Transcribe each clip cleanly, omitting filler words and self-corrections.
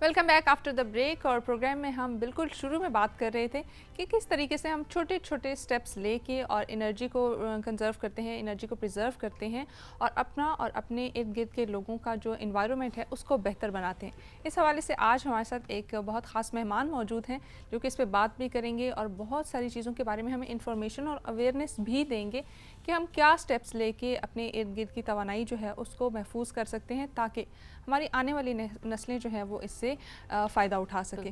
Welcome back after the break. और program में हम बिल्कुल शुरू में बात कर रहे थे कि किस तरीके से हम छोटे छोटे स्टेप्स लेके और एनर्जी को कंजर्व करते हैं, एनर्जी को प्रिजर्व करते हैं और अपना और अपने इर्द गिर्द के लोगों का जो इन्वायरमेंट है उसको बेहतर बनाते हैं। इस हवाले से आज हमारे साथ एक बहुत ख़ास मेहमान मौजूद हैं जो कि इस पर बात भी करेंगे और बहुत सारी चीज़ों के बारे में हमें इंफॉर्मेशन और अवेयरनेस भी देंगे कि हम क्या स्टेप्स लेके अपने इर्द गिर्द की तवानाई जो है उसको महफूज कर सकते हैं ताकि हमारी आने वाली नस्लें जो हैं वो इससे फ़ायदा उठा सकें।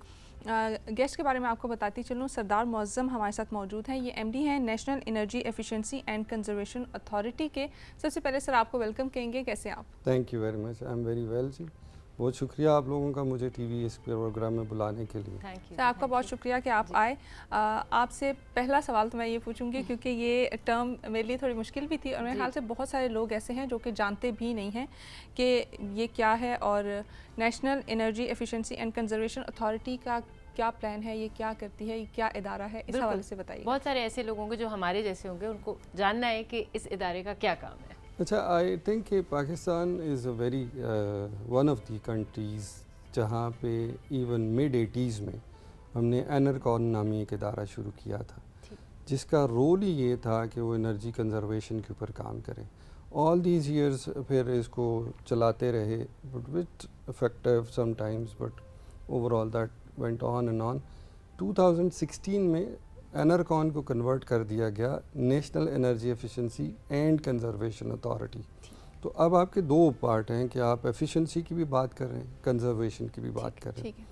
गेस्ट के बारे में आपको बताती चलूँ, सरदार मुअज़्ज़म हमारे साथ मौजूद हैं। ये एमडी हैं national energy efficiency and conservation authority के। सबसे पहले सर आपको वेलकम कहेंगे, कैसे आप? Thank you very much, I am very well जी। बहुत शुक्रिया आप लोगों का मुझे टीवी इस प्रोग्राम में बुलाने के लिए। सर आपका बहुत शुक्रिया कि आप आए। आपसे पहला सवाल तो मैं ये पूछूंगी क्योंकि ये टर्म मेरे लिए थोड़ी मुश्किल भी थी और मेरे ख्याल से बहुत सारे लोग ऐसे हैं जो कि जानते भी नहीं हैं कि ये क्या है और national energy efficiency and conservation authority का क्या प्लान है, ये क्या करती है, ये क्या इदारा है, इस हवाले से बताइए। बहुत सारे ऐसे लोग होंगे जो हमारे जैसे होंगे, उनको जानना है कि इस इदारे का क्या काम है। अच्छा, आई थिंक कि Pakistan is a very one of the countries जहाँ पे इवन मिड 80s में हमने एनरकॉन नामी एक इदारा शुरू किया था जिसका रोल ही ये था कि वो एनर्जी कंजर्वेशन के ऊपर काम करें। ऑल दीज ईयर्स फिर इसको चलाते रहे but with effective sometimes, but overall that went on and on. 2016 में एनरकॉन को कन्वर्ट कर दिया गया national energy efficiency and conservation authority. तो अब आपके दो पार्ट हैं कि आप एफिशिएंसी की भी बात कर रहे हैं, कंजर्वेशन की भी बात कर रहे हैं।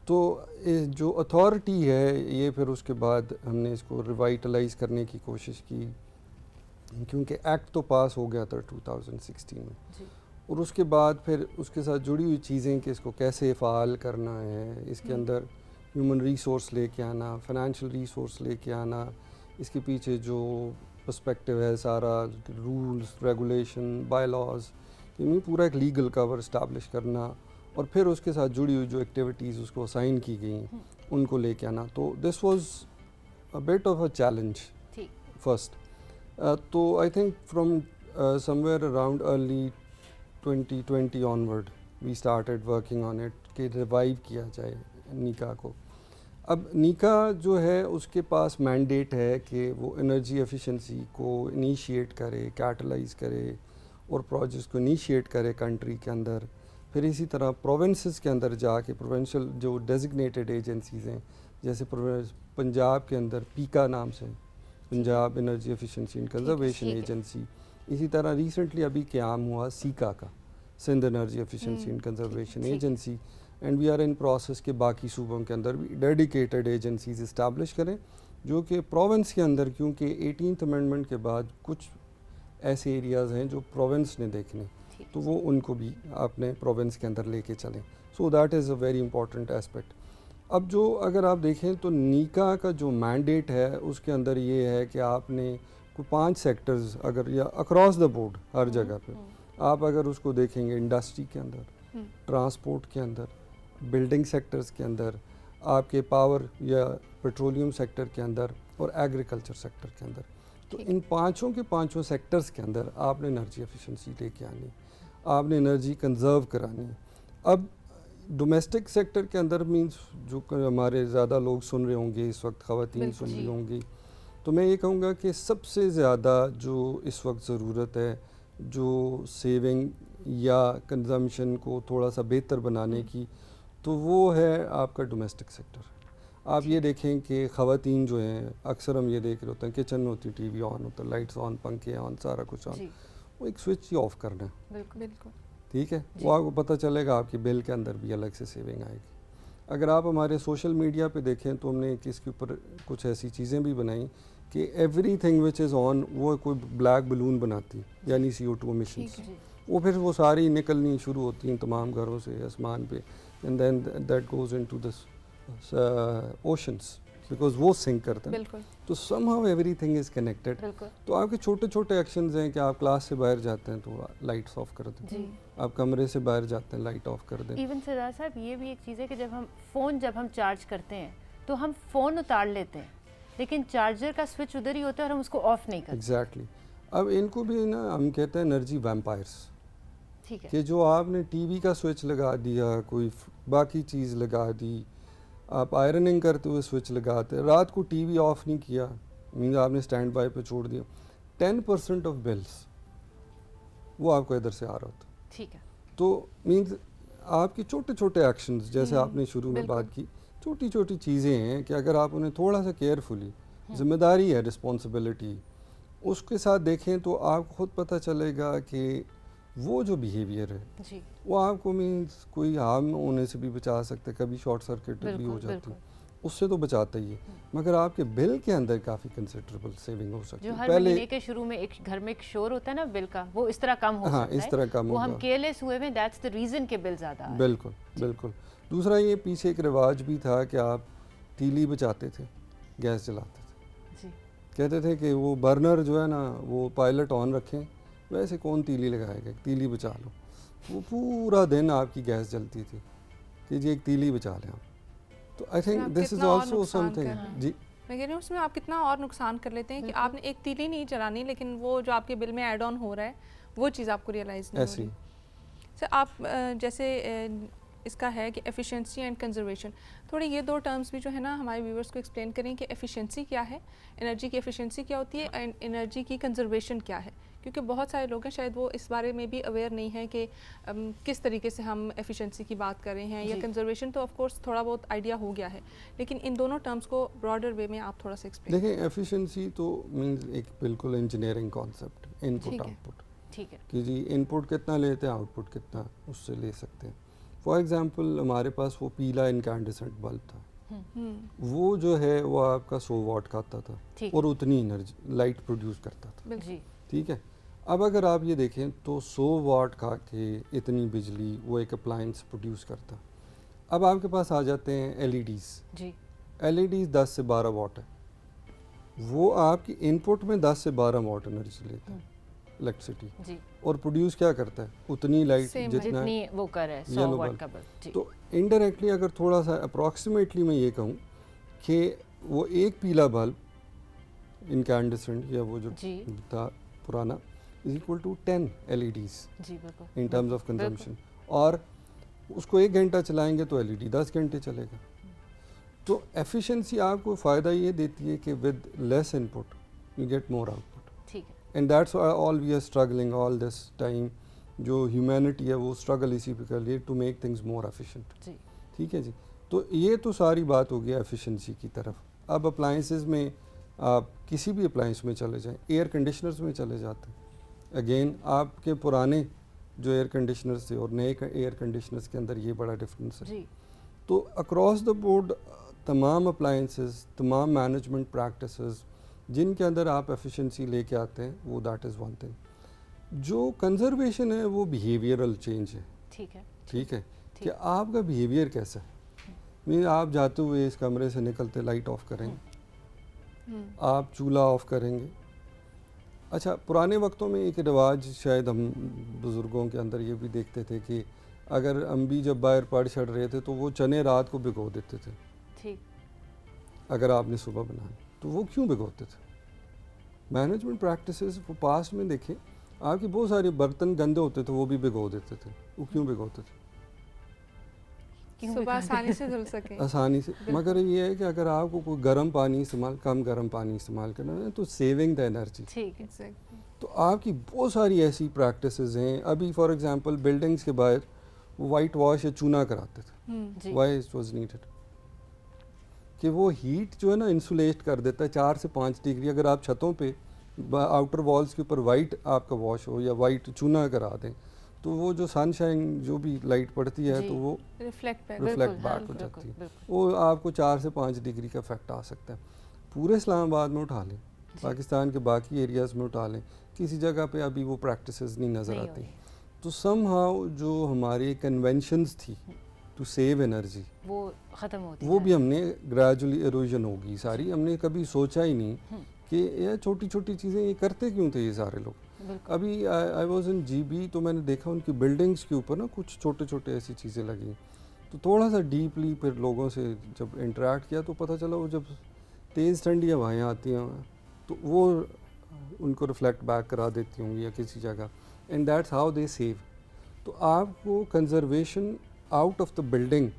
तो जो अथॉरिटी है ये फिर उसके बाद हमने इसको रिवाइटलाइज करने की कोशिश की क्योंकि एक्ट तो पास हो गया था 2016 में और उसके बाद फिर उसके साथ जुड़ी हुई चीज़ें कि इसको कैसे फ़ाल करना है, इसके अंदर ह्यूमन रिसोर्स लेके आना, फाइनेंशियल रिसोर्स लेके आना, इसके पीछे जो पर्सपेक्टिव है सारा रूल्स रेगुलेशन बायलॉज, इनमें पूरा एक लीगल कवर इस्टाब्लिश करना और फिर उसके साथ जुड़ी हुई जो एक्टिविटीज़ उसको असाइन की गई उनको लेके आना। तो this was a bit of a challenge first. तो I think from somewhere around early 2020 onward we started working on it कि रिवाइव किया जाए नीका को। अब नीका जो है उसके पास मैंडेट है कि वो एनर्जी एफिशिएंसी को इनिशिएट करे, कैटलाइज करे और प्रोजेक्ट्स को इनिशिएट करे कंट्री के अंदर। फिर इसी तरह प्रोविंसेस के अंदर जाके प्रोविंशियल जो डेजिग्नेटेड एजेंसीज़ हैं, जैसे पंजाब के अंदर पीका नाम से Punjab energy efficiency and conservation agency, इसी तरह रिसेंटली अभी क़याम हुआ सीका का, Sindh energy efficiency and conservation agency. And we are in process के बाकी सूबों के अंदर भी डेडिकेटेड एजेंसीज इस्टेब्लिश करें जो कि प्रोविंस के अंदर, क्योंकि 18th अमेंडमेंट के बाद कुछ ऐसे एरियाज़ हैं जो प्रोविंस ने देखने, तो वो उनको भी अपने प्रोविंस के अंदर लेके चलें। So that is a very important aspect. अब जो अगर आप देखें तो नीका का जो मैंडेट है उसके अंदर ये है कि आपने कोई 5 सेक्टर्स अगर या अक्रॉस द बोर्ड हर जगह पे आप अगर उसको देखेंगे, इंडस्ट्री के अंदर, ट्रांसपोर्ट के अंदर, बिल्डिंग सेक्टर्स के अंदर, आपके पावर या पेट्रोलियम सेक्टर के अंदर और एग्रीकल्चर सेक्टर के अंदर, तो इन पांचों के पांचों सेक्टर्स के अंदर आपने एनर्जी एफिशिएंसी लेके आनी, आपने एनर्जी कंजर्व करानी। अब डोमेस्टिक सेक्टर के अंदर मींस जो हमारे ज़्यादा लोग सुन रहे होंगे इस वक्त, ख़वातीन सुन रही होंगी, तो मैं ये कहूँगा कि सबसे ज़्यादा जो इस वक्त ज़रूरत है जो सेविंग या कंजम्पशन को थोड़ा सा बेहतर बनाने की, तो वो है आपका डोमेस्टिक सेक्टर। आप ये देखें कि ख़वातीन जो हैं, अक्सर हम ये देख रहे होते हैं किचन में होती, टीवी ऑन होता है, लाइट्स ऑन, पंखे ऑन, सारा कुछ ऑन, वो एक स्विच ही ऑफ करना है, बिल्कुल ठीक है, वो आपको पता चलेगा, आपकी बिल के अंदर भी अलग से सेविंग आएगी। अगर आप हमारे सोशल मीडिया पे देखें तो हमने इसके ऊपर कुछ ऐसी चीज़ें भी बनाई कि एवरीथिंग विच इज़ ऑन वो कोई ब्लैक बलून बनाती, यानी CO2 एमिशंस, वो फिर वो सारी निकलनी शुरू होती हैं तमाम घरों से आसमान पे, and then that goes into this oceans because वो सिंक करते हैं। तो समहाउ एवरीथिंग इज़ कनेक्टेड। तो आपके छोटे छोटे एक्शंस हैं कि आप क्लास से बाहर जाते हैं तो लाइट्स ऑफ कर दें, आप कमरे से बाहर जाते हैं लाइट ऑफ कर दें। इवन सरदार साहब ये भी एक चीज़ है कि जब हम चार्ज करते हैं तो हम फ़ोन उतार लेते हैं लेकिन चार्जर का स्विच उधर ही होता है और हम उसको ऑफ नहीं करते। एग्जैक्टली। अब इनको भी ना हम कहते हैं एनर्जी वैम्पायर्स, ठीक है। कि जो आपने टीवी का स्विच लगा दिया, कोई बाकी चीज़ लगा दी, आप आयरनिंग करते हुए स्विच लगाते, रात को टीवी ऑफ नहीं किया, मीन्स आपने स्टैंड बाय पे छोड़ दिया, 10% ऑफ बिल्स वो आपको इधर से आ रहा होता। ठीक है। तो मीन्स आपके छोटे छोटे एक्शंस, जैसे आपने शुरू में बात की, छोटी छोटी चीज़ें हैं कि अगर आप उन्हें थोड़ा सा केयरफुली, जिम्मेदारी है, रिस्पॉन्सिबिलिटी, उसके साथ देखें तो आपको खुद पता चलेगा कि वो जो बिहेवियर है जी। वो आपको मीन्स कोई हार्म होने से भी बचा सकता है, कभी शॉर्ट सर्किट भी हो जाती है, उससे तो बचाता ही है, मगर आपके बिल के अंदर काफ़ी कंसिडरेबल सेविंग हो सकती जो है। हर महीने के शुरू में एक घर में एक शोर होता है ना बिल का, वो इस तरह कम हो हाँ, सकता इस है। तरह कम वो हम होगा। केयरलेस हुए हैं, दैट्स द रीजन के बिल ज़्यादा आ रहे हैं। बिल्कुल बिल्कुल। दूसरा, ये पीछे एक रिवाज भी था कि आप तीली बचाते थे, गैस जलाते थे, जी। कहते थे कि वो बर्नर जो है ना वो पायलट ऑन रखें, वैसे कौन तीली लगाएगा, तीली बचा लो। वो पूरा दिन आपकी गैस जलती थी कि जी एक तीली बचा लें आप। तो I think this is also something. जी, मैं कह रही हूँ उसमें आप कितना और नुकसान कर लेते हैं कि आपने एक तीली नहीं जलानी, लेकिन वो जो आपके बिल में ऐड ऑन हो रहा है वो चीज़ आपको रियलाइज़ नहीं हो ऐसी रही। सर आप जैसे इसका है कि एफिशिएंसी एंड कंजर्वेशन, थोड़े ये दो टर्म्स भी जो है ना हमारे व्यूवर्स को एक्सप्लेन करें कि एफिशिएंसी क्या है, एनर्जी की एफिशिएंसी क्या होती है, एंड एनर्जी की कंजर्वेशन क्या है, क्योंकि बहुत सारे लोग हैं शायद वो इस बारे में भी अवेयर नहीं है कि किस तरीके से हम एफिशिएंसी की बात कर रहे हैं, या कंजर्वेशन तो ऑफ कोर्स थोड़ा बहुत आइडिया हो गया है, लेकिन इन दोनों टर्म्स को ब्रॉडर वे में आप थोड़ा सा एक्सप्लेन। देखें, एफिशिएंसी तो मींस एक बिल्कुल इंजीनियरिंग कॉन्सेप्ट, इनपुट आउटपुट, ठीक है। कि जी इनपुट कितना लेते हैं, आउटपुट कितना उससे ले सकते हैं। फॉर एग्जांपल हमारे पास वो पीला इनकैंडेसेंट बल्ब था, वो जो है वो आपका 100 वाट खाता था और उतनी एनर्जी लाइट प्रोड्यूस करता था। जी। ठीक है। अब अगर आप ये देखें तो 100 वाट खा के इतनी बिजली वो एक अप्लायंस प्रोड्यूस करता। अब आपके पास आ जाते हैं एलईडीज़। जी। एलईडीज़ 10 से 12 वाट है, वो आपकी इनपुट में 10 से 12 वाट एनर्जी लेता है इलेक्ट्रिसिटी, जी। और प्रोड्यूस क्या करता है, उतनी लाइट जितना वो कर है 100 वाट का बल्ब। तो इनडायरेक्टली अगर थोड़ा सा अप्रॉक्सीमेटली मैं ये कहूँ कि वो एक पीला बल्ब इनकैंडेसेंट या वो जो था पुराना is equal to 10 LEDs in terms of consumption, और उसको 1 घंटा चलाएंगे तो LED 10 घंटे चलेगा। तो एफिशिएंसी आपको फ़ायदा ये देती है कि with less input you get more output. ठीक है। And that's all we are struggling all this time, जो ह्यूमैनिटी है वो स्ट्रगल इसी पे कर रही है to make things more efficient. ठीक है जी। तो ये तो सारी बात हो गया एफिशिएंसी की तरफ। अब अप्लायंसेस में आप किसी भी अप्लायंस में चले जाएं, एयर कंडीशनर्स में चले जाते हैं, अगेन आपके पुराने जो एयर कंडीशनर्स थे और नए एयर कंडीशनर्स के अंदर ये बड़ा डिफरेंस है। तो अक्रॉस द बोर्ड तमाम अप्लायंसेस, तमाम मैनेजमेंट प्रैक्टिसेस जिनके अंदर आप एफिशिएंसी लेके आते हैं, वो दैट इज़ वन थिंग। जो कंजर्वेशन है वो बिहेवियरल चेंज है। ठीक है कि आपका बिहेवियर कैसा है। मीन आप जाते हुए इस कमरे से निकलते लाइट ऑफ करेंगे, आप चूल्हा ऑफ करेंगे। अच्छा, पुराने वक्तों में एक रिवाज शायद हम बुज़ुर्गों के अंदर ये भी देखते थे कि अगर अम्बी जब बाहर पड़ चढ़ रहे थे तो वो चने रात को भिगो देते थे। ठीक। अगर आपने सुबह बनाए तो वो क्यों भिगोते थे? मैनेजमेंट प्रैक्टिसेस वो पास्ट में देखें, आपके बहुत सारे बर्तन गंदे होते थे वो भी भिगो देते थे। वो क्यों भिगोते थे? सुबह आसानी से धुल सके। आसानी से। मगर ये है कि अगर आपको कोई गर्म पानी इस्तेमाल, कम गर्म पानी इस्तेमाल करना है तो सेविंग द एनर्जी। ठीक है। तो आपकी बहुत सारी ऐसी प्रैक्टिसेस हैं। अभी फॉर एग्जांपल बिल्डिंग्स के बाहर वाइट वॉश या चूना कराते थे। Why it was needed? कि वो हीट जो है ना इंसुलेट कर देता है 4 से 5 डिग्री। अगर आप छतों पे आउटर वॉल्स के ऊपर वाइट आपका वॉश हो या वाइट चूना करा दें तो वो जो सनशाइन जो भी लाइट पड़ती है तो वो रिफ्लेक्ट बैक हो जाती है। वो आपको 4 से 5 डिग्री का इफेक्ट आ सकता है। पूरे इस्लामाबाद में उठा लें, पाकिस्तान के बाकी एरियाज़ में उठा लें, किसी जगह पे अभी वो प्रैक्टिसेस नहीं नज़र आती। तो समहाउ जो हमारी कन्वेंशंस थी टू सेव एनर्जी वो ख़त्म होती है, वो भी हमने ग्रेजुअली इरोजन होगी सारी। हमने कभी सोचा ही नहीं कि ये छोटी छोटी चीज़ें ये करते क्यों थे ये सारे लोग। अभी आई वाज इन GB तो मैंने देखा उनकी बिल्डिंग्स के ऊपर ना कुछ छोटे छोटे ऐसी चीज़ें लगी। तो थोड़ा सा डीपली फिर लोगों से जब इंटरेक्ट किया तो पता चला वो जब तेज़ ठंडी हवाएँ आती हैं तो वो उनको रिफ्लेक्ट बैक करा देती होंगी या किसी जगह, and that's how they save. तो आपको conservation out of the building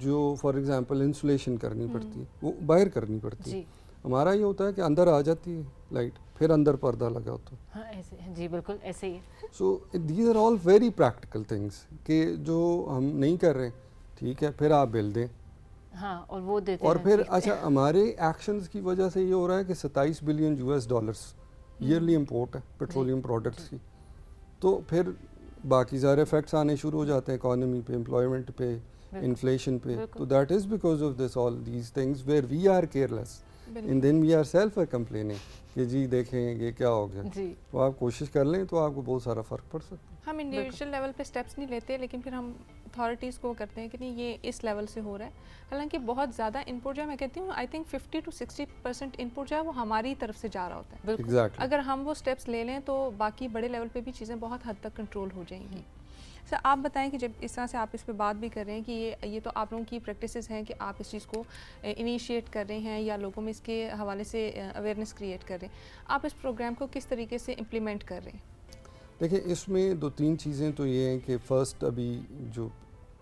जो फॉर एग्जांपल इंसुलेशन करनी पड़ती है वो बाहर करनी पड़ती है। हमारा ये होता है कि अंदर आ जाती है लाइट, फिर अंदर पर्दा लगा होता है। हाँ ऐसे, जी बिल्कुल ऐसे ही। So these are all very practical things कि जो हम नहीं कर रहे, ठीक है, फिर आप बिल दें। हाँ, और वो देते और हैं फिर अच्छा हमारे एक्शंस की वजह से ये हो रहा है कि 27 billion US dollars yearly import है पेट्रोलियम प्रोडक्ट्स की। तो फिर बाकी सारे इफेक्ट्स आने शुरू हो जाते हैं इकोनॉमी पे, एम्प्लॉयमेंट पे, इन्फ्लेशन पे। तो that is because of this all these things where we are careless and then we are self complaining कि जी देखें ये क्या हो गया। तो आप कोशिश कर लें तो आपको बहुत सारा फ़र्क पड़ सकता है। हम इंडिविजुअल लेवल पे स्टेप्स नहीं लेते, लेकिन फिर हम अथॉरिटीज़ को करते हैं कि नहीं ये इस लेवल से हो रहा है। हालांकि बहुत ज़्यादा इनपुट जो मैं कहती हूँ, आई थिंक 50 to 60% इनपुट जो है वो हमारी तरफ से जा रहा होता है। Exactly. अगर हम वो स्टेप्स ले लें तो बाकी बड़े लेवल पे भी चीज़ें बहुत हद तक कंट्रोल हो जाएंगी। सर आप बताएं कि जब इस तरह से आप इस पे बात भी कर रहे हैं कि ये तो आप लोगों की प्रैक्टिसेस हैं कि आप इस चीज़ को इनिशिएट कर रहे हैं या लोगों में इसके हवाले से अवेयरनेस क्रिएट कर रहे हैं, आप इस प्रोग्राम को किस तरीके से इम्प्लीमेंट कर रहे हैं? देखिए इसमें 2-3 चीज़ें तो ये हैं कि फ़र्स्ट अभी जो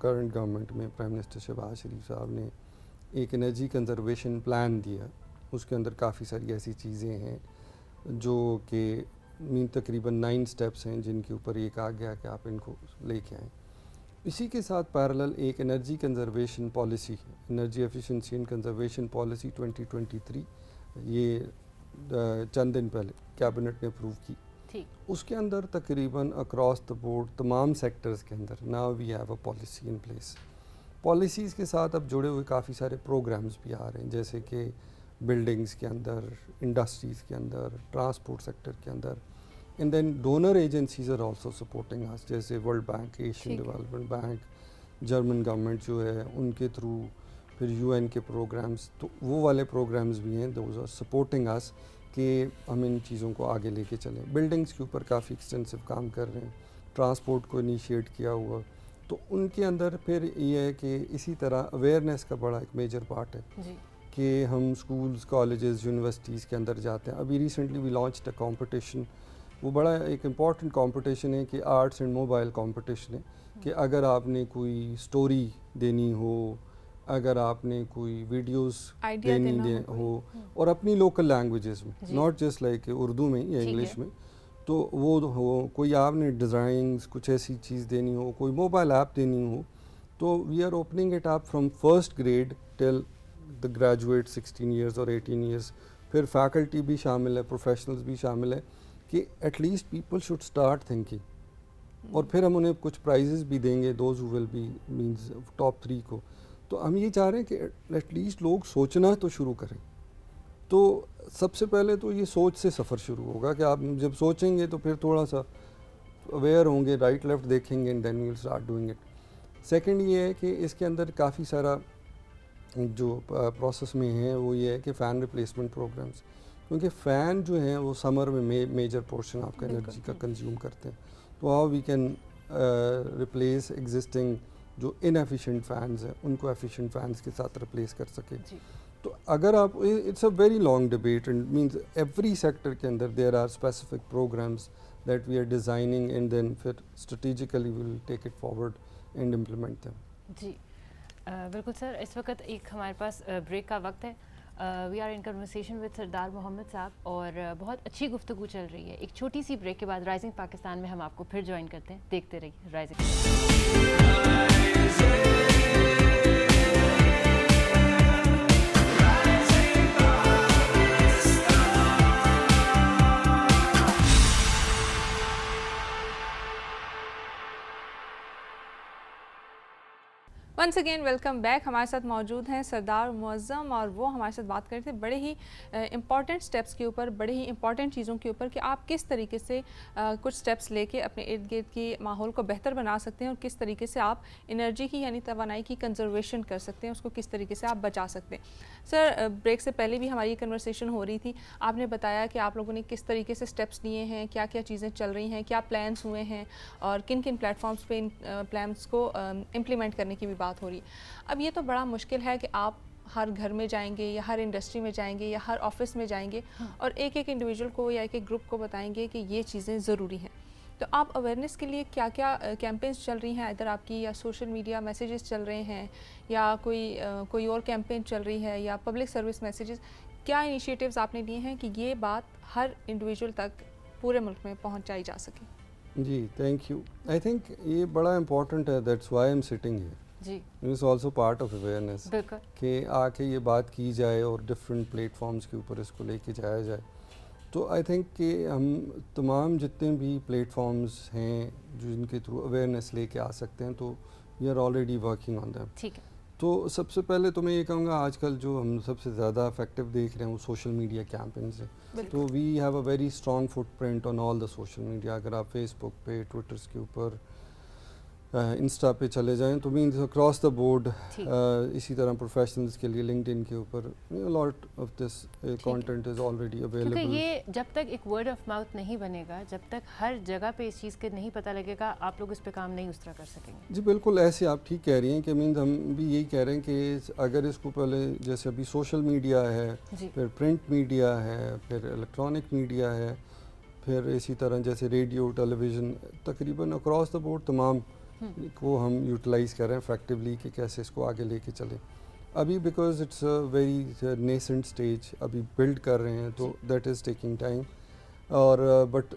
करंट गवर्नमेंट में प्राइम मिनिस्टर शहबाज शरीफ साहब ने एक एनर्जी कंजर्वेशन प्लान दिया, उसके अंदर काफ़ी सारी ऐसी चीज़ें हैं जो कि तकरीबन 9 स्टेप्स हैं जिनके ऊपर ये कहा गया कि आप इनको लेके आएँ। इसी के साथ पैरेलल एक energy conservation policy, energy efficiency and conservation policy 2023, ये चंद दिन पहले कैबिनेट ने अप्रूव की। उसके अंदर तकरीबन अक्रॉस द बोर्ड तमाम सेक्टर्स के अंदर now we have a policy in place. Policies के साथ अब जुड़े हुए काफ़ी सारे प्रोग्राम्स भी आ रहे हैं, जैसे कि बिल्डिंग्स के अंदर, इंडस्ट्रीज़ के अंदर, ट्रांसपोर्ट सेक्टर के अंदर। And then donor agencies are also supporting us, जैसे World Bank, Asian Development Bank, German government जो है उनके थ्रू, फिर यूएन के प्रोग्राम्स, तो वो वाले प्रोग्राम्स भी हैं, दोज आर सपोर्टिंग अस कि हम इन चीज़ों को आगे लेके चलें। बिल्डिंग्स के ऊपर काफ़ी एक्सटेंसिव काम कर रहे हैं, ट्रांसपोर्ट को इनिशिएट किया हुआ, तो उनके अंदर फिर ये है कि इसी तरह अवेयरनेस का बड़ा एक मेजर पार्ट है कि हम स्कूल्स, कॉलेजेस, यूनिवर्सिटीज़ के अंदर जाते हैं। अभी recently we launched a competition, वो बड़ा एक इम्पॉर्टेंट कॉम्पिटिशन है कि आर्ट्स एंड मोबाइल कॉम्पिटिशन है कि अगर आपने कोई स्टोरी देनी हो, अगर आपने कोई वीडियोस देनी हो और अपनी लोकल लैंग्वेजेस में, नॉट जस्ट लाइक उर्दू में या इंग्लिश में, तो वो हो, कोई आपने डिज़ाइंस कुछ ऐसी चीज़ देनी हो, कोई मोबाइल ऐप देनी हो, तो we are opening it up from first grade till the graduate 16 years और 18 ईयर्स। फिर फैकल्टी भी शामिल है, प्रोफेशनल्स भी शामिल है कि at least people should start thinking. और फिर हम उन्हें कुछ प्राइजेस भी देंगे, those who will be means top 3 को। तो हम ये चाह रहे हैं कि एटलीस्ट लोग सोचना तो शुरू करें। तो सबसे पहले तो ये सोच से सफ़र शुरू होगा कि आप जब सोचेंगे तो फिर थोड़ा सा अवेयर होंगे, राइट लेफ़्ट देखेंगे, and then you will start doing it. Second ये है कि इसके अंदर काफ़ी सारा जो प्रोसेस में है वो ये है कि फ़ैन रिप्लेसमेंट प्रोग्राम्स, क्योंकि फ़ैन जो हैं वो समर में मेजर पोर्शन आपका एनर्जी का कंज्यूम करते हैं। तो how we can replace existing जो इनएफिशिएंट फैंस हैं उनको एफिशिएंट फैंस के साथ रिप्लेस कर सके। तो अगर आप, it's a very long debate and means every sector के अंदर there are specific programs that we are designing and then फिर strategically we will take it forward and implement them. जी बिल्कुल सर, इस वक्त एक हमारे पास ब्रेक का वक्त है। We are in conversation with Sardar Mohammad Sahab और बहुत अच्छी गुफ्तगू चल रही है। एक छोटी सी ब्रेक के बाद राइजिंग पाकिस्तान में हम आपको फिर ज्वाइन करते हैं। देखते रहिए rising. Once again welcome back. हमारे साथ मौजूद हैं सरदार मुअज़्ज़म और वो हमारे साथ बात करते हैं बड़े ही इंपॉर्टेंट स्टेप्स के ऊपर, बड़े ही इंपॉर्टेंट चीज़ों के ऊपर कि आप किस तरीके से कुछ स्टेप्स लेके अपने इर्द गिर्द की माहौल को बेहतर बना सकते हैं और किस तरीके से आप एनर्जी की यानी तवानाई की कंजर्वेशन कर सकते हैं, उसको किस तरीके से आप बचा सकते हैं। सर ब्रेक से पहले भी हमारी कन्वर्सेशन हो रही थी, आपने बताया कि आप लोगों ने किस तरीके से स्टेप्स लिए हैं, क्या क्या चीज़ें चल रही हैं, क्या प्लान्स हुए हैं और किन किन प्लेटफॉर्म्स पे इन प्लान्स को इम्प्लीमेंट करने की भी बात हो रही है। अब ये तो बड़ा मुश्किल है कि आप हर घर में जाएंगे या हर इंडस्ट्री में जाएंगे या हर ऑफिस में जाएंगे और एक एक इंडिविजुअल को या एक एक ग्रुप को बताएंगे कि ये चीज़ें ज़रूरी हैं। तो आप अवेयरनेस के लिए क्या क्या कैंपेन्स चल रही हैं इधर आपकी, या सोशल मीडिया मैसेजेस चल रहे हैं, या कोई और कैंपेन चल रही है, या पब्लिक सर्विस मैसेजेस, क्या इनिशिएटिव्स आपने लिए हैं कि ये बात हर इंडिविजुअल तक पूरे मुल्क में पहुंचाई जा सके? जी, थैंक यू। आई थिंक ये बड़ा इम्पोर्टेंट है, that's why I am sitting here. जी, it's also part of awareness बिल्कुल। कि आके ये बात की जाए और डिफरेंट प्लेटफॉर्म्स के ऊपर इसको लेके जाया जाए। तो आई थिंक कि हम तमाम जितने भी प्लेटफॉर्म्स हैं जो जिनके थ्रू अवेयरनेस लेके आ सकते हैं, तो we are already working on them. ठीक है। तो सबसे पहले तो मैं ये कहूँगा, आजकल जो हम सबसे ज़्यादा इफेक्टिव देख रहे हैं वो सोशल मीडिया कैंपेन्स हैं। तो we have a very strong footprint on all the social media. अगर आप फेसबुक पे, ट्विटर्स के ऊपर, इंस्टा पे चले जाएं तो मीन्स अक्रॉस द बोर्ड, इसी तरह प्रोफेशनल्स के लिए लिंक्डइन के ऊपर lot of this content is already available. क्योंकि ये जब तक एक वर्ड ऑफ माउथ नहीं बनेगा, जब तक हर जगह पे इस चीज़ के नहीं पता लगेगा, आप लोग इस पे काम नहीं उस तरह कर सकेंगे। जी बिल्कुल, ऐसे आप ठीक कह रही हैं कि मीन्स हम भी यही कह रहे हैं कि अगर इसको पहले जैसे अभी सोशल मीडिया है, फिर प्रिंट मीडिया है, फिर इलेक्ट्रॉनिक मीडिया है, फिर इसी तरह जैसे रेडियो, टेलीविज़न, तकरीबन अक्रॉस द बोर्ड तमाम को हम यूटिलाइज़ करें इफेक्टिवली कि कैसे इसको आगे लेके चलें। अभी because it's a very nascent stage, अभी बिल्ड कर रहे हैं, तो दैट इज़ टेकिंग टाइम। और बट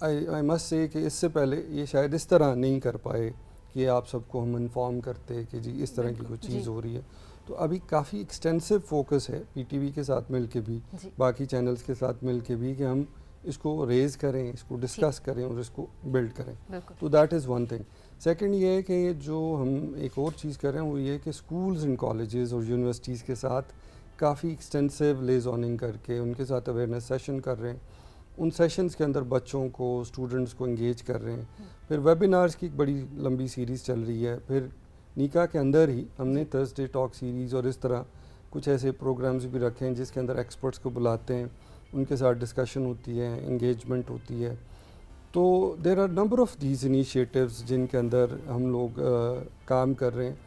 आई मस्ट से कि इससे पहले ये शायद इस तरह नहीं कर पाए कि आप सबको हम इन्फॉर्म करते कि जी इस तरह की कोई चीज़ हो रही है। तो अभी काफ़ी एक्सटेंसिव फोकस है पीटीवी के साथ मिल के भी, बाकी चैनल्स के साथ मिल के भी, कि हम इसको रेज करें, इसको डिस्कस करें और इसको बिल्ड करें। तो that is one thing. Second ये है कि जो हम एक और चीज़ कर रहे हैं वो ये है कि स्कूल्स एंड कॉलेजेस और यूनिवर्सिटीज़ के साथ काफ़ी एक्सटेंसिव लेजॉनिंग करके उनके साथ अवेयरनेस सेशन कर रहे हैं। उन सेशंस के अंदर बच्चों को, स्टूडेंट्स को इंगेज कर रहे हैं। फिर वेबिनार्स की एक बड़ी लंबी सीरीज़ चल रही है। फिर निका के अंदर ही हमने थर्सडे टॉक सीरीज़ और इस तरह कुछ ऐसे प्रोग्राम्स भी रखे हैं जिसके अंदर एक्सपर्ट्स को बुलाते हैं, उनके साथ डिस्कशन होती है, इंगेजमेंट होती है। तो there are number of these initiatives जिनके अंदर हम लोग काम कर रहे हैं।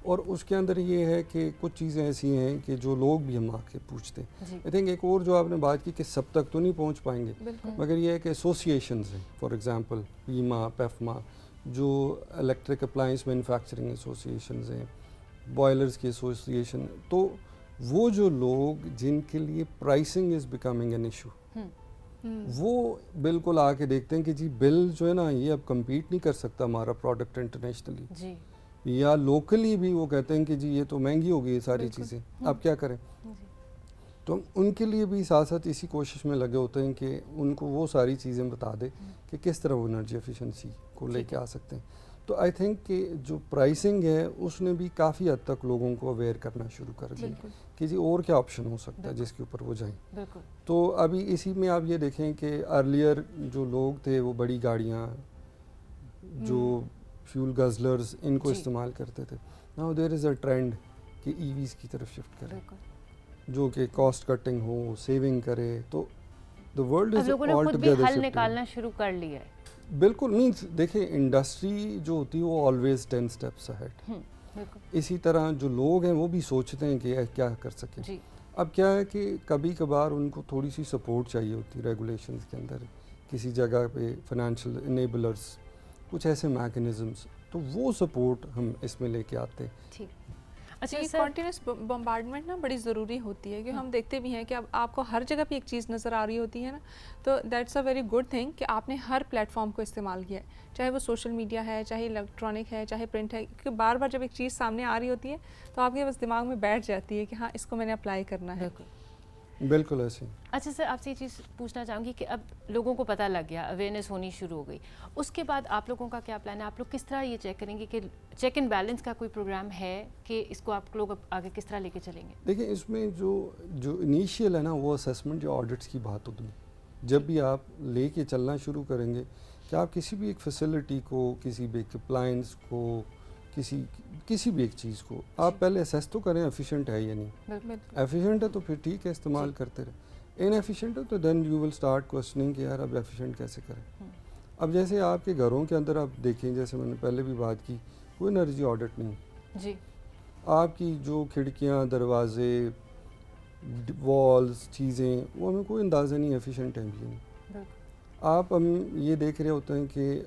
और उसके अंदर ये है कि कुछ चीज़ें ऐसी हैं कि जो लोग भी हम आके पूछते हैं। आई थिंक एक और जो आपने बात की कि सब तक तो नहीं पहुंच पाएंगे, मगर ये है कि एसोसिएशंस हैं, फॉर एग्जांपल पीमा, पेफमा, जो इलेक्ट्रिक अप्लायंस मैन्युफैक्चरिंग एसोसिएशंस हैं, बॉयलर्स की एसोसिएशन, तो वो जो लोग जिनके लिए pricing is becoming an issue, वो बिल्कुल आके देखते हैं कि जी बिल जो है ना, ये अब compete नहीं कर सकता हमारा प्रोडक्ट इंटरनेशनली, या लोकली भी वो कहते हैं कि जी ये तो महंगी हो गई ये सारी चीज़ें, अब क्या करें। तो हम उनके लिए भी साथ साथ इसी कोशिश में लगे होते हैं कि उनको वो सारी चीज़ें बता दें कि किस तरह वो एनर्जी एफिशिएंसी को लेके आ सकते हैं। तो आई थिंक कि जो प्राइसिंग है उसने भी काफ़ी हद तक लोगों को अवेयर करना शुरू कर दिया कि जी और क्या ऑप्शन हो सकता है जिसके ऊपर वो जाएं। तो अभी इसी में आप ये देखें कि अर्लियर जो लोग थे वो बड़ी गाड़ियाँ, जो फ्यूल गज़लर्स, इनको इस्तेमाल करते थे। Now there is a trend कि ईवीज़ की तरफ शिफ्ट करें, जो कि कॉस्ट कटिंग हो, सेविंग करे। तो the world is all together हल निकालना शुरू कर लिया है। बिल्कुल, मीन्स देखिए इंडस्ट्री जो होती है वो ऑलवेज 10 स्टेप्स अहेड। इसी तरह जो लोग हैं वो भी सोचते हैं कि क्या कर सकें। अब क्या है कि कभी कभार उनको थोड़ी सी सपोर्ट चाहिए होती है रेगुलेशंस के अंदर, किसी जगह पे फाइनेंशियल इनेबलर्स, कुछ ऐसे मैकेनिज़म्स, तो वो सपोर्ट हम इसमें लेके आते हैं। अच्छा, ये कॉन्टिन्यूस बम्बार्डमेंट ना बड़ी ज़रूरी होती है, क्योंकि हम देखते भी हैं कि अब आपको हर जगह पे एक चीज़ नज़र आ रही होती है ना, तो that's a very good thing कि आपने हर प्लेटफॉर्म को इस्तेमाल किया है, चाहे वो सोशल मीडिया है, चाहे इलेक्ट्रॉनिक है, चाहे प्रिंट है, क्योंकि बार बार जब एक चीज़ सामने आ रही होती है तो आपके बस दिमाग में बैठ जाती है कि हाँ इसको मैंने अप्लाई करना है। बिल्कुल ऐसे। अच्छा सर, आपसे ये चीज़ पूछना चाहूँगी कि अब लोगों को पता लग गया, अवेयरनेस होनी शुरू हो गई, उसके बाद आप लोगों का क्या प्लान है? आप लोग किस तरह ये चेक करेंगे कि चेक एंड बैलेंस का कोई प्रोग्राम है कि इसको आप लोग आगे किस तरह लेके चलेंगे? देखिए, इसमें जो इनिशियल है ना, वो असेसमेंट या ऑडिट्स की बात होती है। जब भी आप लेके चलना शुरू करेंगे कि आप किसी भी एक फैसिलिटी को, किसी भी एक अप्लायंस को, किसी भी एक चीज़ को आप पहले असेस तो करें एफिशिएंट है या नहीं। एफिशिएंट है तो फिर ठीक है, इस्तेमाल करते रहे। इनएफिशिएंट है तो then you will start questioning कि यार अब एफिशिएंट कैसे करें। अब जैसे आपके घरों के अंदर आप देखें, जैसे मैंने पहले भी बात की, कोई एनर्जी ऑडिट नहीं जी। आपकी जो खिड़कियाँ, दरवाजे, वॉल्स, चीज़ें, वो हमें कोई अंदाज़ा नहीं एफिशिएंट है भी नहीं। आप हम ये देख रहे होते हैं कि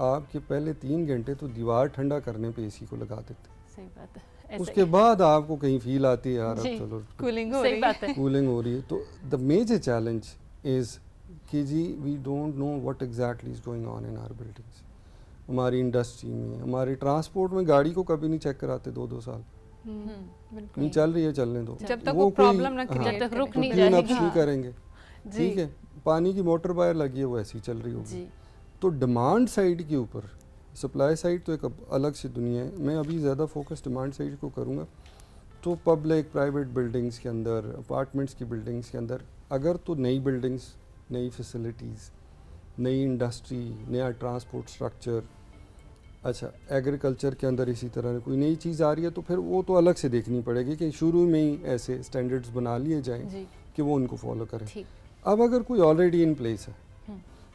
आपके पहले 3 घंटे तो दीवार ठंडा करने पे एसी को लगा देते हैं, सही बात है। उसके बाद आपको कहीं फील आती है यार अब जी, चलो कूलिंग हो सही रही बात है। कूलिंग हो रही है। तो द मेजर चैलेंज इज़ कि जी we don't know what exactly is going on in our buildings. हमारी इंडस्ट्री में, हमारे ट्रांसपोर्ट में गाड़ी को कभी नहीं चेक कराते 2-2 साल, बिल्कुल नहीं चल रही है चलने दो, जब तक वो वो कोई प्रॉब्लम ना हाँ, क्रिएट जब तक रुक तो नहीं ट्यून अप्स जाएगी। नहीं करेंगे, जी ठीक है, पानी की मोटर वायर लगी है वो ऐसी चल रही होगी। जी तो डिमांड साइड के ऊपर, सप्लाई साइड तो एक अलग सी दुनिया है, मैं अभी ज़्यादा फोकस डिमांड साइड को करूँगा। तो पब्लिक प्राइवेट बिल्डिंग्स के अंदर, अपार्टमेंट्स की बिल्डिंग्स के अंदर अगर तो नई बिल्डिंग्स, नई फैसिलिटीज़, नई इंडस्ट्री, नया ट्रांसपोर्ट स्ट्रक्चर, अच्छा एग्रीकल्चर के अंदर इसी तरह कोई नई चीज़ आ रही है तो फिर वो तो अलग से देखनी पड़ेगी कि शुरू में ही ऐसे स्टैंडर्ड्स बना लिए जाएं जी कि वो उनको फॉलो करें। ठीक। अब अगर कोई ऑलरेडी इन प्लेस है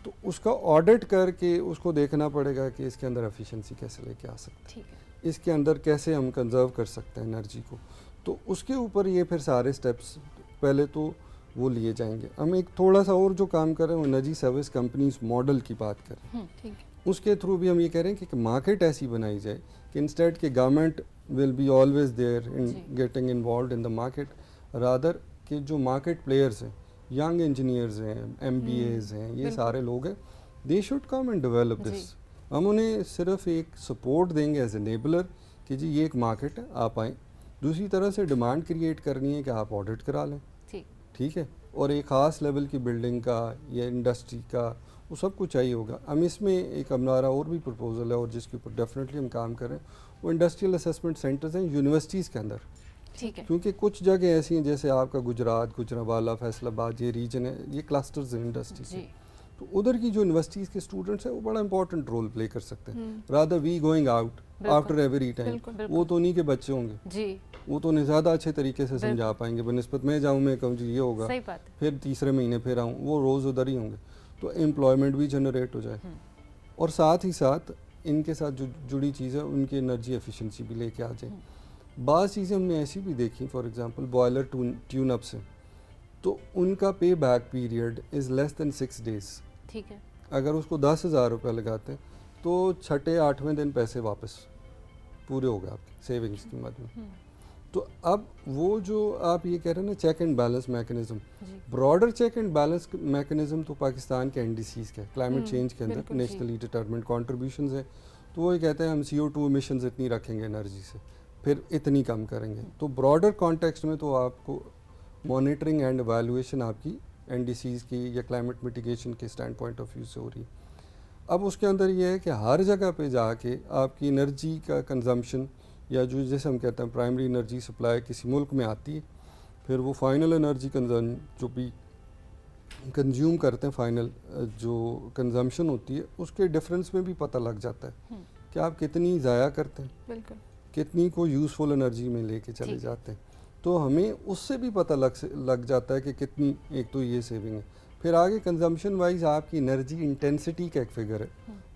तो उसका ऑडिट करके उसको देखना पड़ेगा कि इसके अंदर एफिशिएंसी कैसे लेके आ सकते हैं, ठीक है। इसके अंदर कैसे हम कंजर्व कर सकते हैं एनर्जी को। तो उसके ऊपर ये फिर सारे स्टेप्स पहले तो वो लिए जाएंगे। हम एक थोड़ा सा और जो काम कर रहे हैं वो एनर्जी सर्विस कंपनीज मॉडल की बात करें, ठीक है। उसके थ्रू भी हम ये कह रहे हैं कि मार्केट ऐसी बनाई जाए कि इंस्टेड के government will be always there in जी। Getting involve in the market, rather कि जो मार्केट प्लेयर्स हैं, यंग इंजीनियर्स हैं, MBAs हैं, ये बिल्कुल। सारे लोग हैं, they should come and develop जी। दिस। हम उन्हें सिर्फ एक सपोर्ट देंगे एज एनेबलर कि जी ये एक मार्केट है, आप आएँ। दूसरी तरह से डिमांड क्रिएट करनी है कि आप ऑडिट करा लें, ठीक। ठीक है, और एक ख़ास लेवल की बिल्डिंग का या इंडस्ट्री का वो सब कुछ चाहिए होगा। हम इसमें एक हमारा और भी प्रपोजल है और जिसके ऊपर डेफिनेटली हम काम करें, वो इंडस्ट्रियल असेसमेंट सेंटर्स हैं यूनिवर्सिटीज़ के अंदर, ठीक है। क्योंकि कुछ जगह ऐसी हैं जैसे आपका गुजरात, गुजरावाला, फैसलाबाद, ये रीजन है, ये क्लस्टर्स हैं इंडस्ट्री जी से, तो उधर की जो यूनिवर्सिटीज़ के स्टूडेंट्स हैं वो बड़ा इंपॉर्टेंट रोल प्ले कर सकते हैं, रादर वी गोइंग आउट बिल्कुल। After every time. बिल्कुल, वो तो उन्हीं के बच्चे होंगे, जी वो तो उन्हें ज़्यादा अच्छे तरीके से बिल्कुल। समझा पाएंगे बनस्पत मैं जाऊँ, मैं कहूँ जी ये होगा, सही बात है। फिर तीसरे महीने फिर आऊँ, वो रोज़ उधर ही होंगे, तो एम्प्लॉयमेंट भी जनरेट हो जाए और साथ ही साथ इनके साथ जो जुड़ी चीज़ें उनकी एनर्जी एफिशिएंसी भी लेके आ जाए। बाज़ चीज़ें हमने ऐसी भी देखी, for example boiler tune up से, तो उनका पे back period is less than 6 days. ठीक है। अगर उसको 10,000 रुपये लगाते हैं तो 6-8वें दिन पैसे वापस पूरे हो गए आपके सेविंग्स की मद में। तो अब वो जो आप ये कह रहे हैं ना चेक एंड बैलेंस मैकेनिज्म, जी broader check and balance mechanism तो पाकिस्तान के NDCs के क्लाइमेट चेंज के अंदर बिल्कुल, नेशनली डिटर्मिन्ड कॉन्ट्रीब्यूशंस है। तो वो ये कहते हैं हम CO2 इमिशंस इतनी रखेंगे एनर्जी से, फिर इतनी कम करेंगे। तो ब्रॉडर कॉन्टेक्स्ट में तो आपको मॉनिटरिंग एंड एवेलुएशन आपकी NDCs की या क्लाइमेट मिटिगेशन के स्टैंड पॉइंट ऑफ व्यू से हो रही है। अब उसके अंदर ये है कि हर जगह पे जाके आपकी एनर्जी का कंजम्पशन या जो जैसे हम कहते हैं प्राइमरी एनर्जी सप्लाई किसी मुल्क में आती है, फिर वो फाइनल एनर्जी जो भी कंज्यूम करते हैं, फाइनल जो कंजम्पशन होती है उसके डिफरेंस में भी पता लग जाता है कि आप कितनी ज़ाया करते हैं, बिल्कुल कितनी को यूज़फुल एनर्जी में लेके चले ठीक। जाते हैं। तो हमें उससे भी पता लग जाता है कि कितनी, एक तो ये सेविंग है, फिर आगे कंजम्पशन वाइज आपकी एनर्जी इंटेंसिटी का एक फिगर है,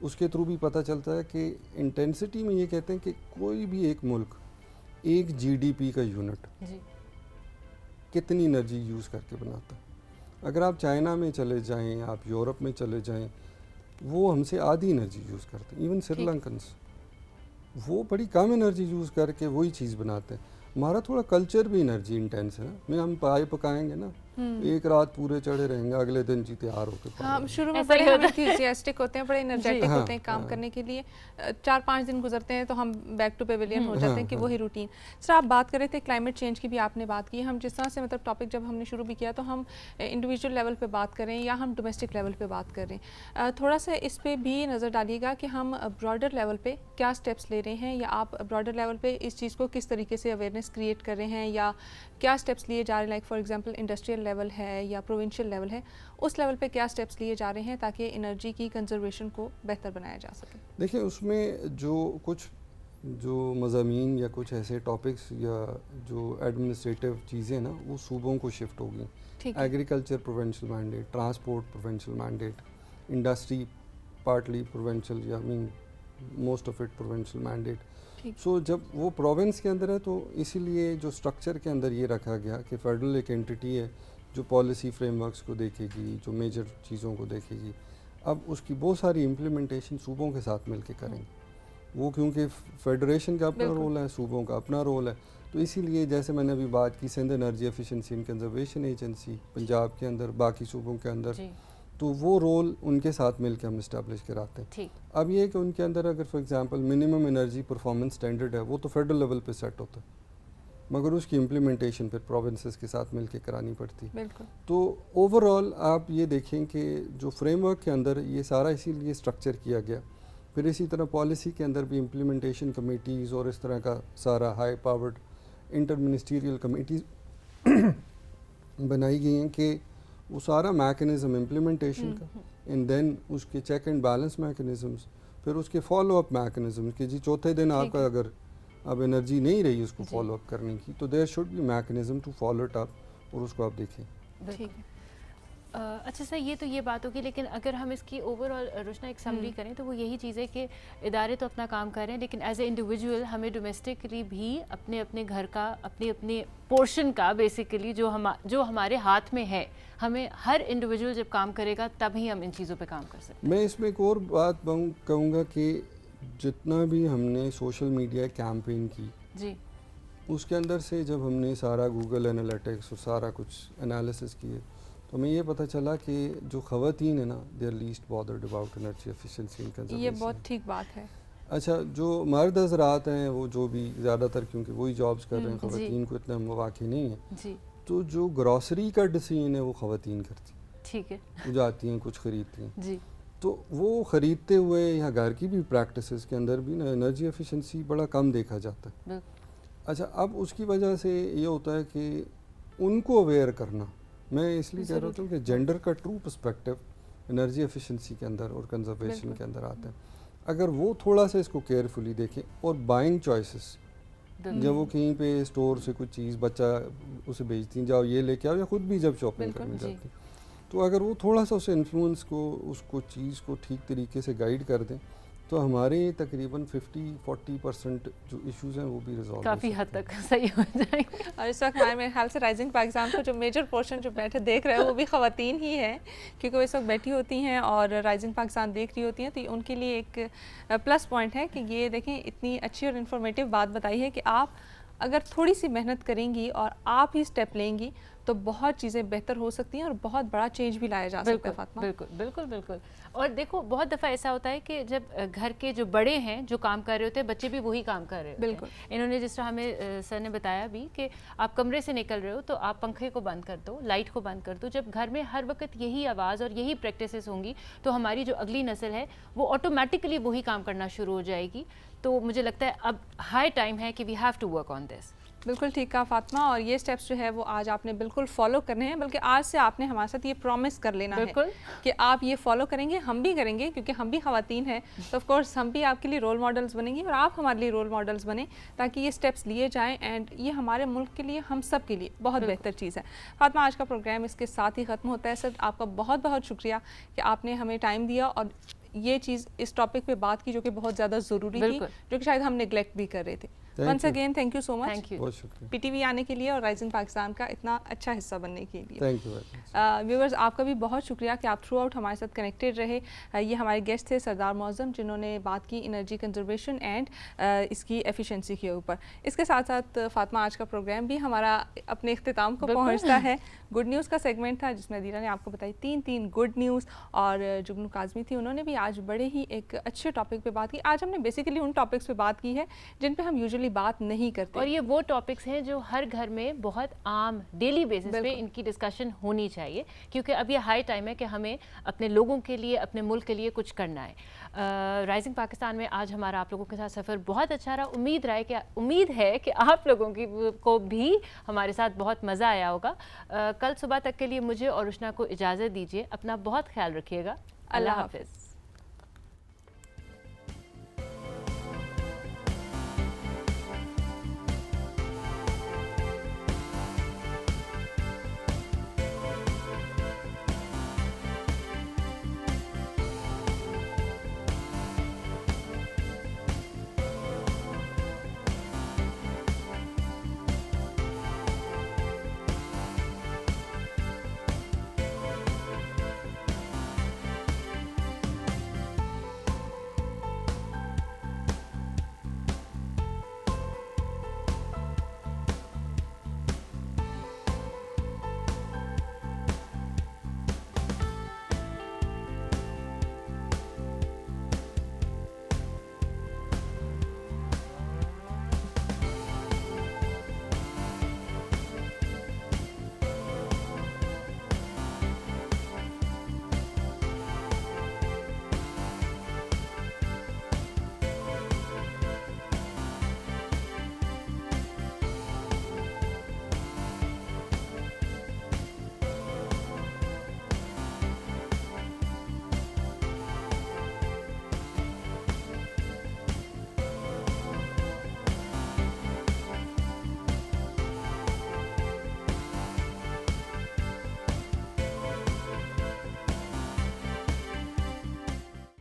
उसके थ्रू भी पता चलता है कि इंटेंसिटी में ये कहते हैं कि कोई भी एक मुल्क एक GDP का यूनिट जी कितनी एनर्जी यूज़ करके बनाता है। अगर आप चाइना में चले जाएं, आप यूरोप में चले जाएं, वो हमसे आधी एनर्जी यूज़ करते हैं। इवन श्रीलंकन्स वो बड़ी कम एनर्जी यूज़ करके वही चीज़ बनाते हैं। हमारा थोड़ा कल्चर भी एनर्जी इंटेंस है ना, में हम पाए पकाएंगे ना, एक रात पूरे चढ़े रहेंगे, अगले दिन जी तैयार होकर हाँ, शुरू में ऐसा ही बड़े हम होता है। enthusiastic होते हैं, बड़े एनर्जेटिक हाँ, होते हैं काम हाँ। करने के लिए। 4-5 दिन गुजरते हैं तो हम बैक टू पेविलियन हो जाते हैं कि हाँ, वही रूटीन। सर आप बात कर रहे थे क्लाइमेट चेंज की, भी आपने बात की। हम जिस तरह से मतलब टॉपिक जब हमने शुरू भी किया तो हम इंडिविजुअल लेवल पे बात करें या हम डोमेस्टिक लेवल पे बात करें, थोड़ा सा इस पे भी नज़र डालिएगा कि हम ब्रॉडर लेवल पे क्या स्टेप्स ले रहे हैं, या आप ब्रॉडर लेवल पे इस चीज़ को किस तरीके से अवेयरनेस क्रिएट कर रहे हैं, या क्या स्टेप्स लिए जा रहे हैं, like for example industrial level है या प्रोविंशियल लेवल है, उस लेवल पे क्या स्टेप्स लिए जा रहे हैं ताकि एनर्जी की कंजर्वेशन को बेहतर बनाया जा सके। देखिए उसमें जो कुछ जो मज़ामीन या कुछ ऐसे टॉपिक्स या जो एडमिनिस्ट्रेटिव चीज़ें ना वो सूबों को शिफ्ट होगी। ठीक है। Agriculture provincial mandate, transport provincial mandate, industry partly provincial या mean most of it provincial mandate. ठीक। सो जब वो प्रोविंस के अंदर है तो इसीलिए जो स्ट्रक्चर के अंदर ये रखा गया कि फेडरल एक एंटिटी है जो पॉलिसी फ्रेमवर्क्स को देखेगी, जो मेजर चीज़ों को देखेगी। अब उसकी बहुत सारी इम्प्लीमेंटेशन सूबों के साथ मिलके करेंगे, वो क्योंकि फेडरेशन का अपना रोल है, सूबों का अपना रोल है। तो इसीलिए जैसे मैंने अभी बात की Sindh energy efficiency and conservation agency Punjab के अंदर, बाकी सूबों के अंदर, तो वो रोल उनके साथ मिलकर हम इस्टेब्लिश कराते हैं। अब ये कि उनके अंदर अगर for example minimum energy performance standard है, वो तो फेडरल लेवल पे सेट होता है, मगर उसकी इम्प्लीमेंटेशन फिर प्रोविंसेस के साथ मिलकर करानी पड़ती है। तो ओवरऑल आप ये देखें कि जो फ्रेमवर्क के अंदर ये सारा इसीलिए स्ट्रक्चर किया गया। फिर इसी तरह पॉलिसी के अंदर भी इम्प्लीमेंटेशन कमेटीज़ और इस तरह का सारा high powered inter ministerial committees बनाई गई हैं कि वो सारा मैकेनिज़्म इम्प्लीमेंटेशन का, एंड देन उसके चेक एंड बैलेंस मैकेनिज़म्स, फिर उसके फॉलो अप मैकेनिज़्म कि जी चौथे दिन आपका अगर अब एनर्जी नहीं रही उसको फॉलो अप करने की, तो there should be mechanism to follow it up और उसको आप देखें। ठीक है। अच्छा सर, ये तो ये बात होगी, लेकिन अगर हम इसकी ओवरऑल रुशना एक समरी करें तो वो यही चीज़ है कि इदारे तो अपना काम कर रहे हैं, लेकिन एज ए इंडिविजुअल हमें डोमेस्टिकली भी अपने अपने घर का, अपने अपने पोर्शन का बेसिकली जो हमारे हाथ में है, हमें हर इंडिविजुअल जब काम करेगा तब ही हम इन चीज़ों पे काम कर सकते हैं। मैं इसमें एक और बात कहूँगा कि जितना भी हमने सोशल मीडिया कैंपेन की जी, उसके अंदर से जब हमने सारा गूगल एनालिटिक्स और सारा कुछ एनालिसिस किए, तो हमें ये पता चला कि जो ख़वातीन है ना, they are least bothered about energy efficiency and conservation. ये बहुत ठीक बात है। अच्छा, जो मर्द हज़रात हैं वो जो भी ज़्यादातर, क्योंकि वही जॉब्स कर रहे हैं, ख़वातीन को इतना मौक़े नहीं है जी, तो जो ग्रॉसरी का डिसीजन है वो ख़वातीन करती, ठीक है, वो जाती हैं कुछ ख़रीदती हैं जी, तो वो ख़रीदते हुए या घर की भी प्रैक्टिसेस के अंदर भी ना एनर्जी एफिशिएंसी बड़ा कम देखा जाता है। अच्छा, अब उसकी वजह से ये होता है कि उनको अवेयर करना, मैं इसलिए कह रहा हूँ कि जेंडर का ट्रू पर्सपेक्टिव एनर्जी एफिशिएंसी के अंदर और कंजर्वेशन के अंदर आता है। अगर वो थोड़ा सा इसको केयरफुली देखें और बाइंग चॉइसेस, जब वो कहीं पे स्टोर से कुछ चीज़ बच्चा उसे बेचती हैं, जाओ ये लेके आओ, या ख़ुद भी जब शॉपिंग करने जाती हैं, तो अगर वो थोड़ा सा उस इन्फ्लुएंस को, उसको चीज़ को ठीक तरीके से गाइड कर दें, तो हमारे तकरीबन 50-40% जो इश्यूज़ हैं वो भी रिजॉल्व काफ़ी हद तक सही हो जाएंगे। और इस वक्त हमारे मेरे ख्याल से राइजिंग पाकिस्तान को जो मेजर पोर्शन जो बैठे देख रहे हैं वो भी ख़वातीन ही है, क्योंकि वो इस वक्त बैठी होती हैं और राइजिंग पाकिस्तान देख रही होती हैं, तो उनके लिए एक प्लस पॉइंट है कि ये देखें इतनी अच्छी और इन्फॉर्मेटिव बात बताई है कि आप अगर थोड़ी सी मेहनत करेंगी और आप ही स्टेप लेंगी तो बहुत चीज़ें बेहतर हो सकती हैं और बहुत बड़ा चेंज भी लाया जा सकता है। फातिमा, बिल्कुल बिल्कुल बिल्कुल। और देखो बहुत दफ़ा ऐसा होता है कि जब घर के जो बड़े हैं जो काम कर रहे होते हैं, बच्चे भी वही काम कर रहे होते हैं। बिल्कुल, इन्होंने जिस तरह हमें सर ने बताया भी कि आप कमरे से निकल रहे हो तो आप पंखे को बंद कर दो, लाइट को बंद कर दो। जब घर में हर वक्त यही आवाज़ और यही प्रैक्टिसेस होंगी तो हमारी जो अगली नस्ल है वो ऑटोमेटिकली वही काम करना शुरू हो जाएगी। तो मुझे लगता है अब हाई टाइम है कि we have to work on this. बिल्कुल ठीक कहा फातिमा, और ये स्टेप्स जो है वो आज आपने बिल्कुल फॉलो करने हैं, बल्कि आज से आपने हमारे साथ ये प्रॉमिस कर लेना है कि आप ये फॉलो करेंगे, हम भी करेंगे, क्योंकि हम भी ख़वातीन हैं, तो ऑफ कोर्स हम भी आपके लिए रोल मॉडल्स बनेंगे और आप हमारे लिए रोल मॉडल्स बने, ताकि ये स्टेप्स लिए जाएं एंड ये हमारे मुल्क के लिए, हम सब के लिए बहुत बेहतर चीज़ है। फातिमा, आज का प्रोग्राम इसके साथ ही ख़त्म होता है। सर, आपका बहुत बहुत शुक्रिया कि आपने हमें टाइम दिया और ये चीज़ इस टॉपिक पे बात की जो कि बहुत ज़्यादा ज़रूरी थी, जो कि शायद हम नेग्लेक्ट भी कर रहे थे। Once again thank you so much, बहुत शुक्रिया पीटीवी आने के लिए और राइजिंग पाकिस्तान का इतना अच्छा हिस्सा बनने के लिए। थैंक यू व्यूअर्स, आपका भी बहुत शुक्रिया कि आप थ्रू आउट हमारे साथ कनेक्टेड रहे। ये हमारे गेस्ट थे सरदार मौज़म, जिन्होंने बात की एनर्जी कंजर्वेशन एंड इसकी एफिशिएंसी के ऊपर। इसके साथ साथ फातिमा, आज का प्रोग्राम भी हमारा अपने इख्तिताम को पहुँचता है। गुड न्यूज़ का सेगमेंट था जिसमें अदीरा ने आपको बताई तीन गुड न्यूज़, और जुगनू काज़मी थी, उन्होंने भी आज बड़े ही एक अच्छे टॉपिक पे बात की। आज हमने बेसिकली उन टॉपिक्स पे बात की है जिन पे हम यूजुअली बात नहीं करते, और ये वो टॉपिक्स हैं जो हर घर में बहुत आम डेली बेसिस पे इनकी डिस्कशन होनी चाहिए, क्योंकि अब ये हाई टाइम है कि हमें अपने लोगों के लिए, अपने मुल्क के लिए कुछ करना है। राइजिंग पाकिस्तान में आज हमारा आप लोगों के साथ सफ़र बहुत अच्छा रहा। उम्मीद है कि आप लोगों को भी हमारे साथ बहुत मज़ा आया होगा। कल सुबह तक के लिए मुझे और रुशना को इजाज़त दीजिए। अपना बहुत ख्याल रखिएगा। अल्लाह हाफ़िज़।